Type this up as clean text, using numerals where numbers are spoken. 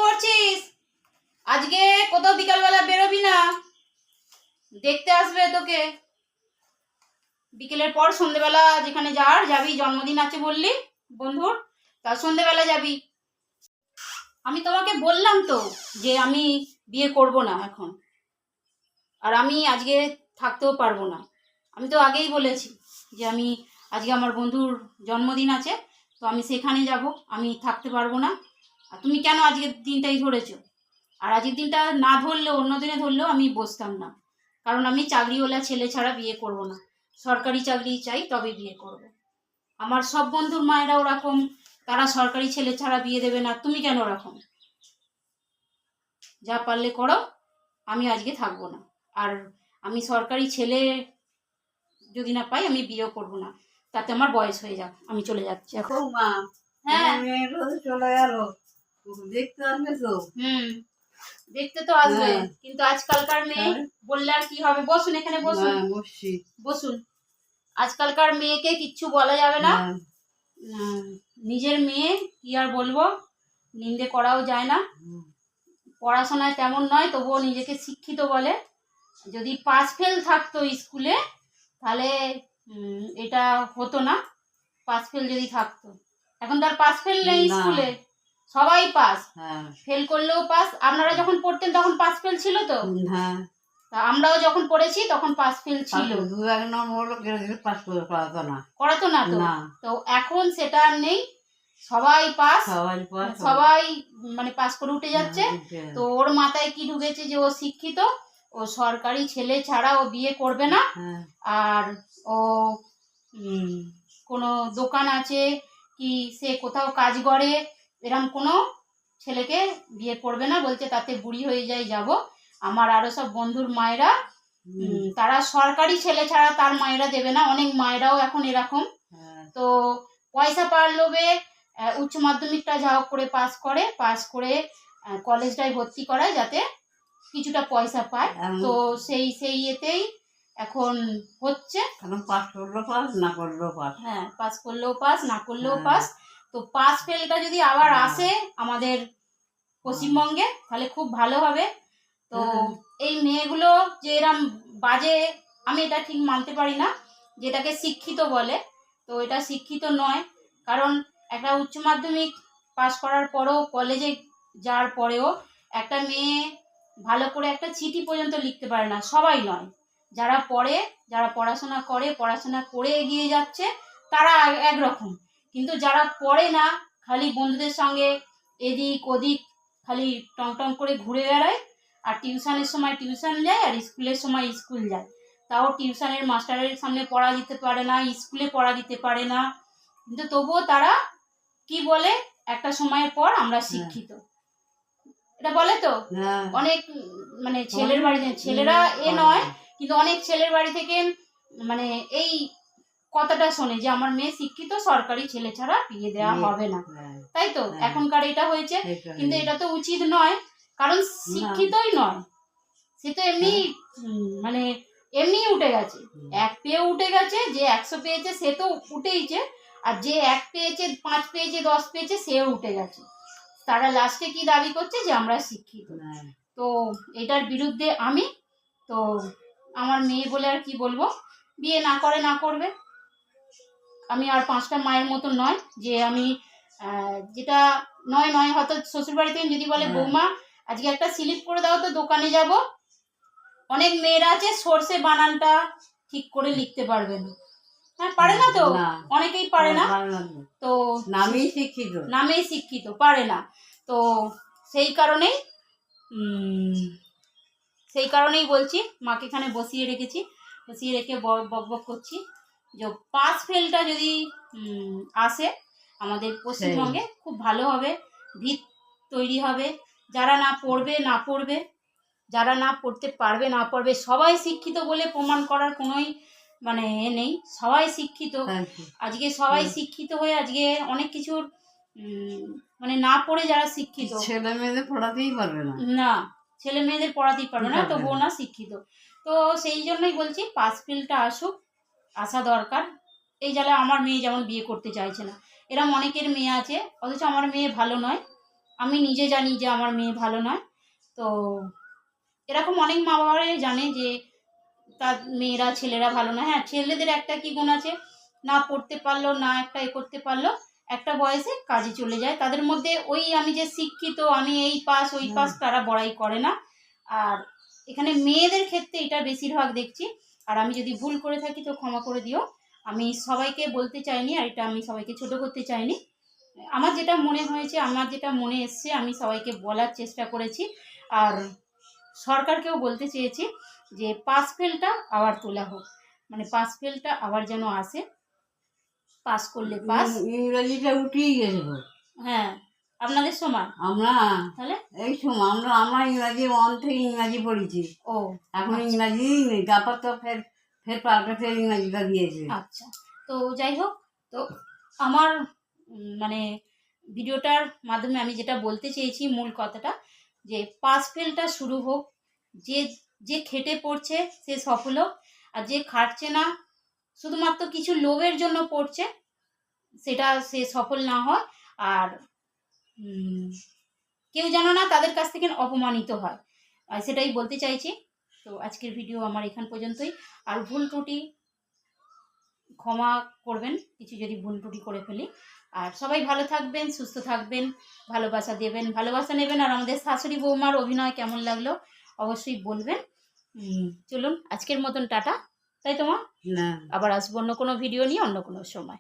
করছিস? আজকে কোথাও বিকালবেলা বেরোবি না? দেখতে আসবে তোকে বিকেলের পর সন্ধ্যেবেলা, যেখানে যাবি, জন্মদিন আছে বললি বন্ধুর, তা সন্ধ্যেবেলা যাবি। আমি তোমাকে বললাম তো যে আমি বিয়ে করব না এখন, আর আমি আজকে থাকতেও পারবো না। আমি তো আগেই বলেছি যে আমি আজকে আমার বন্ধুর জন্মদিন আছে, তো আমি সেখানে যাব, আমি থাকতে পারবো না। আর তুমি কেন আজকের দিনটাই ধরেছো? আর আজকের দিনটা না ধরলেও অন্য দিনে ধরলেও আমি বসতাম না, কারণ আমি চাকরিওয়ালা ছেলে ছাড়া বিয়ে করব না। সরকারি চাকরি চাই, তবে বিয়ে করব। আমার সব বন্ধুর মায়েরা ওরকম, তারা সরকারি ছেলে ছাড়া বিয়ে দেবে না। তুমি কেন ওরকম? যা পারলে করো, আমি আজকে থাকবো না। আর আমি সরকারি ছেলে যদি না পাই, আমি বিয়েও করব না। তাতে আমার বয়স হয়ে যাক, আমি চলে যাচ্ছি এখন। মা, হ্যাঁ, চলে গেল, দেখতে আসবে তো? দেখতে তো আসবে, কিন্তু আজকালকার মেয়ে বললে আর কি হবে? বসুন, এখানে বসুন, বসুন। আজকালকার মেয়েকে কিচ্ছু বলা যাবে না। নিজের মেয়ে কি আর বলবো, নিন্দে করাও যায় না। পড়াশোনায় তেমন নয়, তবুও নিজেকে শিক্ষিত বলে। যদি পাস ফেল থাকতো স্কুলে, তাহলে এটা হতো না। পাস ফেল যদি থাকতো, এখন তার পাস ফেল নেই স্কুলে, সবাই পাস। ফেল করলেও পাস। আপনারা যখন পড়তেন তখন পাস ফেল ছিল তো? হ্যাঁ, তা আমরাও যখন পড়েছি তখন পাস ফেল ছিল, করাতো না তো। তো এখন সেটা আর নেই, সবাই পাস, সবাই মানে পাস করে উঠে যাচ্ছে। তো ওর মাথায় কি ঢুকেছে যে ও শিক্ষিত, ও সরকারি ছেলে ছাড়া ও বিয়ে করবে না। আর ও কোনো দোকান আছে কি সে কোথাও কাজ করে, এরকম কোনো ছেলেকে বিয়ে করবে না। বলছে তাতে বুড়ি হয়ে যায় যাব। আমার আরো সব বন্ধুর মায়েরা, তারা সরকারি ছেলে ছাড়া তার মায়েরা দেবে না। অনেক মায়েরাও এখন এরকম। তো পয়সা পাওয়ার লোভে উচ্চ মাধ্যমিকটা যা হোক করে পাস করে কলেজটায় ভর্তি করায়, যাতে কিছুটা পয়সা পায়। তো সেই এতেই এখন হচ্ছে। পাস করলেও পাস, না করলেও পাস। হ্যাঁ, পাস করলেও পাস, না করলেও পাস। তো পাস ফেলটা যদি আবার আসে আমাদের পশ্চিমবঙ্গে, তাহলে খুব ভালো হবে। তো এই মেয়েগুলো যে এরম বাজে, আমি এটা ঠিক মানতে পারি না যেটাকে শিক্ষিত বলে। তো এটা শিক্ষিত নয়, কারণ একটা উচ্চ মাধ্যমিক পাস করার পরও, কলেজে যাওয়ার পরেও একটা মেয়ে ভালো করে একটা চিঠি পর্যন্ত লিখতে পারে না। সবাই নয়, যারা পড়ে, যারা পড়াশোনা করে এগিয়ে যাচ্ছে, তারা একরকম। কিন্তু যারা পড়ে না, খালি বন্ধুদের সঙ্গে এদিক ওদিক খালি টং টং করে ঘুরে বেড়ায়, আর টিউশনের সময় টিউশন যায়, আর স্কুলের সময় স্কুল যায়। তাও টিউশনের মাস্টারের সামনে পড়া দিতে পারে না, স্কুলে পড়া দিতে পারে না, কিন্তু তবুও তারা কি বলে, একটা সময়ের পর আমরা শিক্ষিত, এটা বলে তো। অনেক মানে ছেলের বাড়িতে, ছেলেরা এ নয়, কিন্তু অনেক ছেলের বাড়ি থেকে মানে এই কথাটা শোনে যে আমার মেয়ে শিক্ষিত, সরকারি ছেলে ছাড়া বিয়ে দেওয়া হবে না। তাই তো এখনকার এটা হয়েছে, কিন্তু এটা তো উচিত নয়। কারণ শিক্ষিতই নয়, সে তো এমনি মানে এমনি উঠে গেছে, 1 পেয়ে উঠে গেছে। যে 100 পেয়েছে সে তো উঠেইছে, আর যে 1 পেয়েছে, 5 পেয়েছে, 10 পেয়েছে, সেও উঠে গেছে। তারা লাস্টে কি দাবি করছে যে আমরা শিক্ষিত। তো এটার বিরুদ্ধে আমি। তো আমার মেয়ে বলে আর কি বলবো, বিয়ে না করে না করবে। আমি আর 5টা মায়ের মতো নয় যে আমি যেটা নয় হয়তো শ্বশুরবাড়ি থেকে যদি বলে বৌমা আজকে একটা স্লিপ করে দাও তো দোকানে যাব। অনেক মেয়েরা আছে সর্ষে বানানটা ঠিক করে লিখতে পারবে না। হ্যাঁ, পারে না তো, অনেকেই পারে না। তো নামেই শিক্ষিত পারে না। তো সেই কারণেই বলছি, মাকে এখানে বসিয়ে রেখে বক বক করছি যে পাস ফেলটা যদি আসে আমাদের পশ্চিমবঙ্গে, খুব ভালো হবে, ভিত তৈরি হবে। যারা না পড়বে, যারা না পড়তে পারবে, সবাই শিক্ষিত বলে প্রমাণ করার কোনোই মানে নেই। সবাই শিক্ষিত, আজকে সবাই শিক্ষিত হয়ে আজকে অনেক কিছুর মানে না পড়ে যারা শিক্ষিত, ছেলে মেয়েদের পড়াতেই পারবে না, ছেলে মেয়েদের পড়াতেই পারবে না, তবুও না শিক্ষিত। তো সেই জন্যই বলছি পাস ফেলটা আসা দরকার। এই জ্বালা আমার মেয়ে যেমন বিয়ে করতে চাইছে না, এরম অনেকের মেয়ে আছে, অথচ আমার মেয়ে ভালো নয়, আমি নিজে জানি যে আমার মেয়ে ভালো নয়। তো এরকম অনেক মা বাবারাই জানে যে তার মেয়েরা ছেলেরা ভালো না। হ্যাঁ, ছেলেদের একটা কি গুণ আছে, না পড়তে পারলো না একটা এ করতে পারলো, একটা বয়সে কাজে চলে যায়। তাদের মধ্যে ওই আমি যে শিক্ষিত, আমি এই পাস ওই পাস, তারা বড়াই করে না। আর এখানে মেয়েদের ক্ষেত্রে এটা বেশিরভাগ দেখছি। আর আমি যদি ভুল করে থাকি তো ক্ষমা করে দিও। আমি সবাইকে বলতে চাইনি, আর এটা আমি সবাইকে ছোট করতে চাইনি। আমার যেটা মনে হয়েছে, আমার যেটা মনে এসছে, আমি সবাইকে বলার চেষ্টা করেছি। আর সরকারকেও বলতে চেয়েছি যে পাস ফেলটা আবার তোলা হোক, মানে পাস ফেলটা আবার যেন আসে, পাস করলে পাস। ইংরেজিটা উঠেই গেছে গো। হ্যাঁ, আপনাদের সময় আমরা তাহলে এই সময় আমরা ইংরাজি 1 থেকে ইংরাজি পড়েছি, ও এখন আচ্ছা। ইংরাজি নেই। তারপর তো ফের ফের পাল্টে ফের ইংরাজিটা দিয়েছে। আচ্ছা, তো যাই হোক, তো আমার মানে ভিডিওটার মাধ্যমে আমি যেটা বলতে চেয়েছি মূল কথাটা, যে পাস ফেলটা শুরু হোক। যে যে খেটে পড়ছে সে সফল হোক, আর যে খাটছে না, শুধুমাত্র কিছু লোভের জন্য পড়ছে, সেটা সে সফল না হয়। আর কেউ যেন না তাদের কাছ থেকে অপমানিত হয়, সেটাই বলতে চাইছি। তো আজকের ভিডিও আমার এখান পর্যন্তই। আর ভুল ত্রুটি ক্ষমা করবেন, কিছু যদি ভুল ত্রুটি করে ফেলি। আর সবাই ভালো থাকবেন, সুস্থ থাকবেন, ভালোবাসা দেবেন, ভালোবাসা নেবেন। আর আমাদের শাশুড়ি বৌমার অভিনয় কেমন লাগলো অবশ্যই বলবেন। চলুন আজকের মতন টাটা। তাই তোমার না, আবার আসবো অন্য কোনো ভিডিও নিয়ে অন্য কোনো সময়।